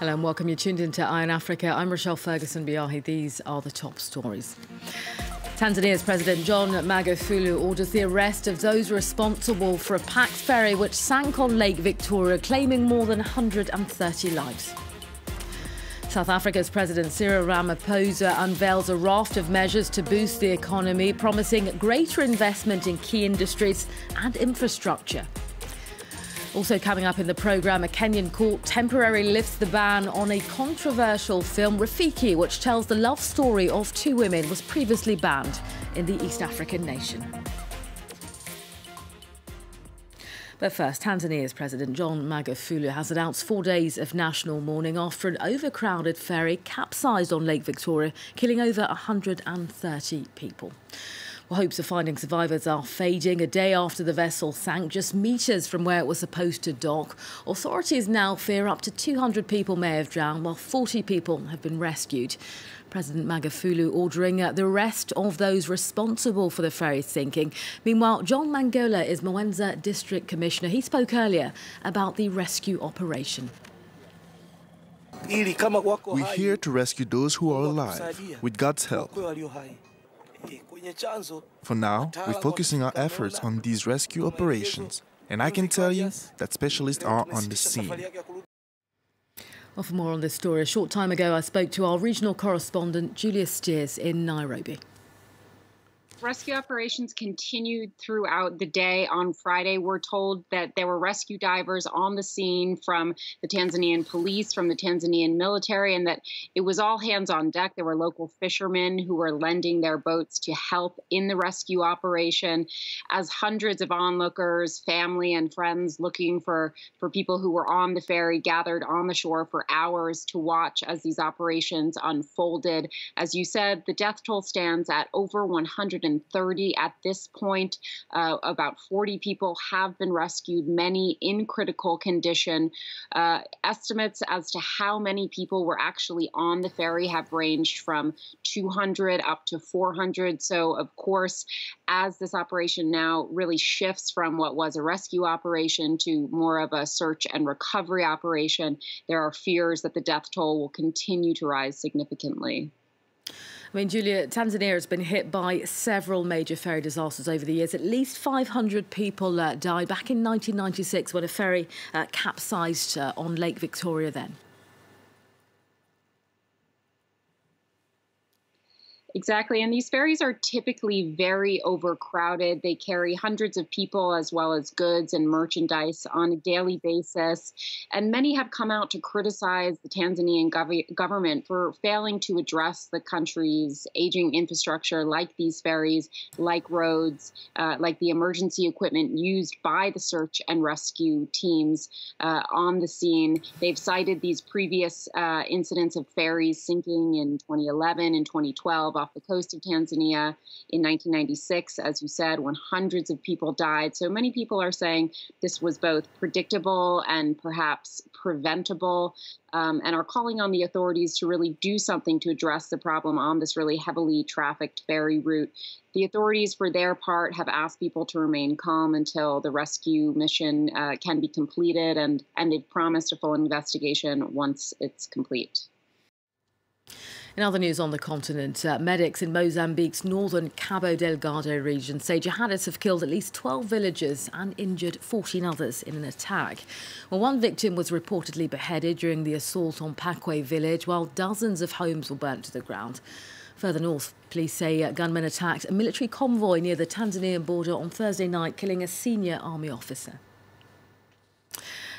Hello and welcome. You're tuned into Eye on Africa. I'm Rochelle Ferguson-Biahi. These are the top stories. Tanzania's President John Magufuli orders the arrest of those responsible for a packed ferry which sank on Lake Victoria, claiming more than 130 lives. South Africa's President Cyril Ramaphosa unveils a raft of measures to boost the economy, promising greater investment in key industries and infrastructure. Also coming up in the programme, a Kenyan court temporarily lifts the ban on a controversial film, Rafiki, which tells the love story of two women, was previously banned in the East African nation. But first, Tanzania's President John Magufuli has announced 4 days of national mourning after an overcrowded ferry capsized on Lake Victoria, killing over 130 people. Well, hopes of finding survivors are fading. A day after the vessel sank, just metres from where it was supposed to dock, authorities now fear up to 200 people may have drowned, while 40 people have been rescued. President Magufuli ordering the arrest of those responsible for the ferry sinking. Meanwhile, John Mangola is Mwenza District Commissioner. He spoke earlier about the rescue operation. We're here to rescue those who are alive, with God's help. For now, we're focusing our efforts on these rescue operations, and I can tell you that specialists are on the scene. Well, for more on this story, a short time ago I spoke to our regional correspondent Julia Steers in Nairobi. Rescue operations continued throughout the day. On Friday, we're told that there were rescue divers on the scene from the Tanzanian police, from the Tanzanian military, and that it was all hands on deck. There were local fishermen who were lending their boats to help in the rescue operation, as hundreds of onlookers, family and friends looking for people who were on the ferry gathered on the shore for hours to watch as these operations unfolded. As you said, the death toll stands at over 130 at this point. About 40 people have been rescued, many in critical condition. Estimates as to how many people were actually on the ferry have ranged from 200 up to 400. So, of course, as this operation now really shifts from what was a rescue operation to more of a search and recovery operation, there are fears that the death toll will continue to rise significantly. I mean, Julia, Tanzania has been hit by several major ferry disasters over the years. At least 500 people died back in 1996 when a ferry capsized on Lake Victoria then. Exactly. And these ferries are typically very overcrowded. They carry hundreds of people as well as goods and merchandise on a daily basis. And many have come out to criticize the Tanzanian government for failing to address the country's aging infrastructure, like these ferries, like roads, like the emergency equipment used by the search and rescue teams on the scene. They've cited these previous incidents of ferries sinking in 2011 and 2012 off the coast of Tanzania in 1996, as you said, when hundreds of people died. So many people are saying this was both predictable and perhaps preventable, and are calling on the authorities to really do something to address the problem on this really heavily trafficked ferry route. The authorities, for their part, have asked people to remain calm until the rescue mission can be completed, and they've promised a full investigation once it's complete. In other news on the continent, medics in Mozambique's northern Cabo Delgado region say jihadists have killed at least 12 villagers and injured 14 others in an attack. Well, one victim was reportedly beheaded during the assault on Paquay village, while dozens of homes were burnt to the ground. Further north, police say gunmen attacked a military convoy near the Tanzanian border on Thursday night, killing a senior army officer.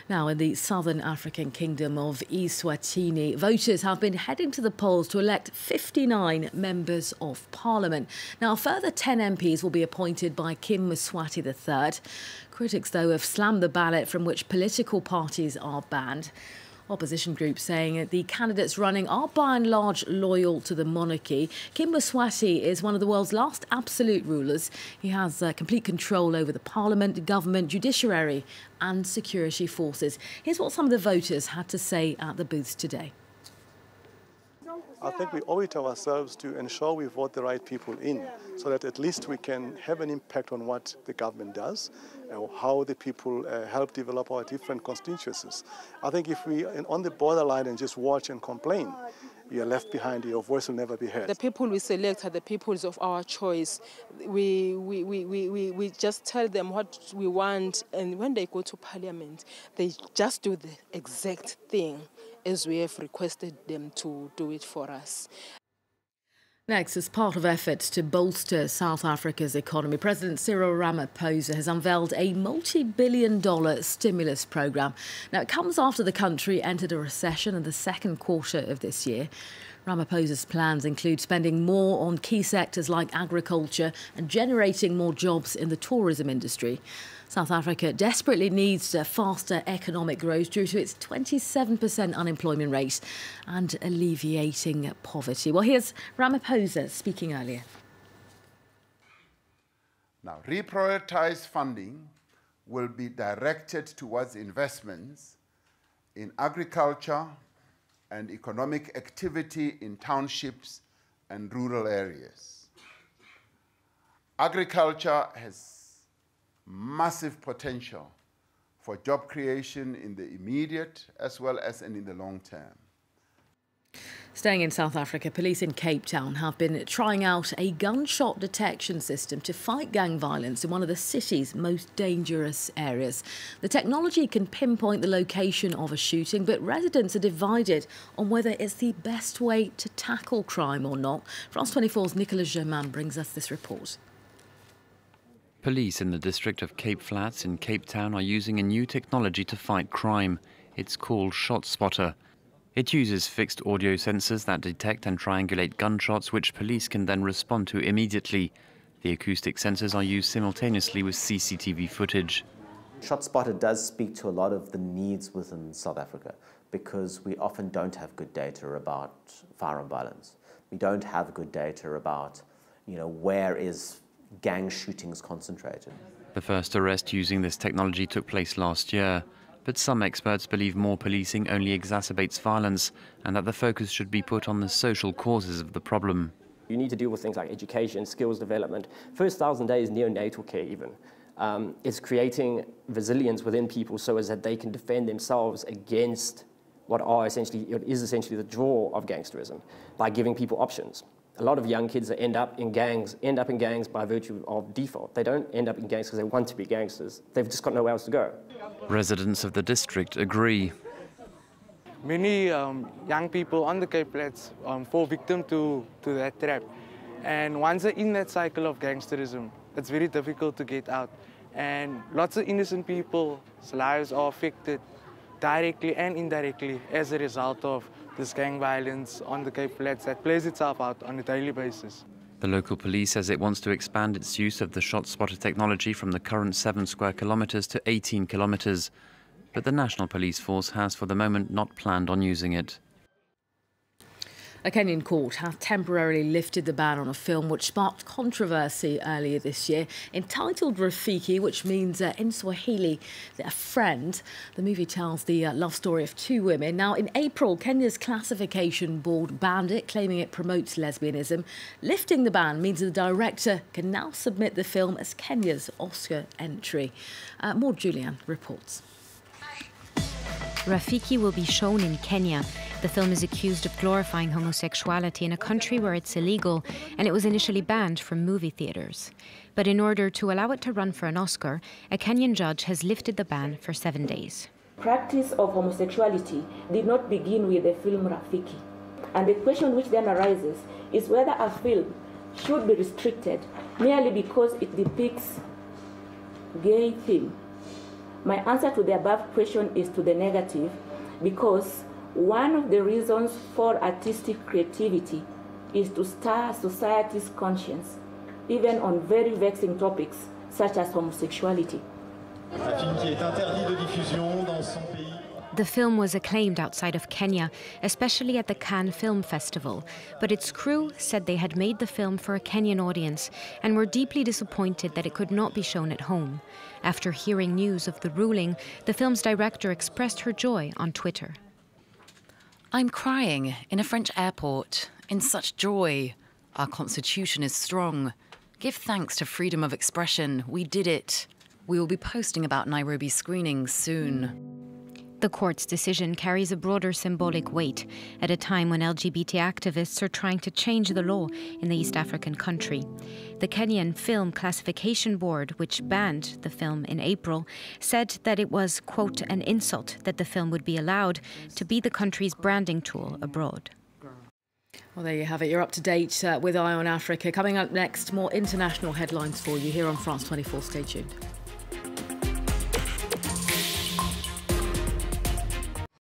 Now, in the southern African kingdom of Eswatini, voters have been heading to the polls to elect 59 members of parliament. Now, a further 10 MPs will be appointed by Kim Mswati III. Critics, though, have slammed the ballot from which political parties are banned. Opposition groups saying the candidates running are by and large loyal to the monarchy. Kim Mswati is one of the world's last absolute rulers. He has complete control over the parliament, government, judiciary and security forces. Here's what some of the voters had to say at the booths today. I think we owe it to ourselves to ensure we vote the right people in, so that at least we can have an impact on what the government does, and how the people help develop our different constituencies. I think if we are on the borderline and just watch and complain, you are left behind, your voice will never be heard. The people we select are the peoples of our choice. We just tell them what we want, and when they go to parliament, they just do the exact thing as we have requested them to do it for us. Next, as part of efforts to bolster South Africa's economy, President Cyril Ramaphosa has unveiled a multi-billion-dollar stimulus programme. Now, it comes after the country entered a recession in the second quarter of this year. Ramaphosa's plans include spending more on key sectors like agriculture and generating more jobs in the tourism industry. South Africa desperately needs faster economic growth due to its 27% unemployment rate and alleviating poverty. Well, here's Ramaphosa speaking earlier. Now, reprioritized funding will be directed towards investments in agriculture and economic activity in townships and rural areas. Agriculture has massive potential for job creation in the immediate as well as in the long term. Staying in South Africa, police in Cape Town have been trying out a gunshot detection system to fight gang violence in one of the city's most dangerous areas. The technology can pinpoint the location of a shooting, but residents are divided on whether it's the best way to tackle crime or not. France 24's Nicolas Germain brings us this report. Police in the district of Cape Flats in Cape Town are using a new technology to fight crime. It's called ShotSpotter. It uses fixed audio sensors that detect and triangulate gunshots, which police can then respond to immediately. The acoustic sensors are used simultaneously with CCTV footage. ShotSpotter does speak to a lot of the needs within South Africa, because we often don't have good data about firearm violence. We don't have good data about, where is gang shootings concentrated. The first arrest using this technology took place last year, but some experts believe more policing only exacerbates violence and that the focus should be put on the social causes of the problem. You need to deal with things like education, skills development. First 1,000 days neonatal care even. It's creating resilience within people so as that they can defend themselves against what is essentially the draw of gangsterism by giving people options. A lot of young kids that end up in gangs by virtue of default. They don't end up in gangs because they want to be gangsters. They've just got nowhere else to go. Residents of the district agree. Many young people on the Cape Flats fall victim to that trap. And once they're in that cycle of gangsterism, it's very difficult to get out. And lots of innocent people's lives are affected directly and indirectly as a result of this gang violence on the Cape Flats that plays itself out on a daily basis. The local police says it wants to expand its use of the ShotSpotter technology from the current 7 square kilometres to 18 kilometres. But the National Police Force has for the moment not planned on using it. A Kenyan court has temporarily lifted the ban on a film which sparked controversy earlier this year. Entitled Rafiki, which means in Swahili, a friend, the movie tells the love story of two women. Now, in April, Kenya's classification board banned it, claiming it promotes lesbianism. Lifting the ban means the director can now submit the film as Kenya's Oscar entry. More Julianne reports. Rafiki will be shown in Kenya. The film is accused of glorifying homosexuality in a country where it's illegal, and it was initially banned from movie theatres. But in order to allow it to run for an Oscar, a Kenyan judge has lifted the ban for 7 days. Practice of homosexuality did not begin with the film Rafiki. And the question which then arises is whether a film should be restricted merely because it depicts gay theme. My answer to the above question is to the negative, because one of the reasons for artistic creativity is to stir society's conscience, even on very vexing topics such as homosexuality. The film was acclaimed outside of Kenya, especially at the Cannes Film Festival, but its crew said they had made the film for a Kenyan audience and were deeply disappointed that it could not be shown at home. After hearing news of the ruling, the film's director expressed her joy on Twitter. I'm crying in a French airport, in such joy. Our constitution is strong. Give thanks to freedom of expression. We did it. We will be posting about Nairobi screenings soon. The court's decision carries a broader symbolic weight at a time when LGBT activists are trying to change the law in the East African country. The Kenyan Film Classification Board, which banned the film in April, said that it was, quote, an insult that the film would be allowed to be the country's branding tool abroad. Well, there you have it. You're up to date with Eye on Africa. Coming up next, more international headlines for you here on France 24. Stay tuned.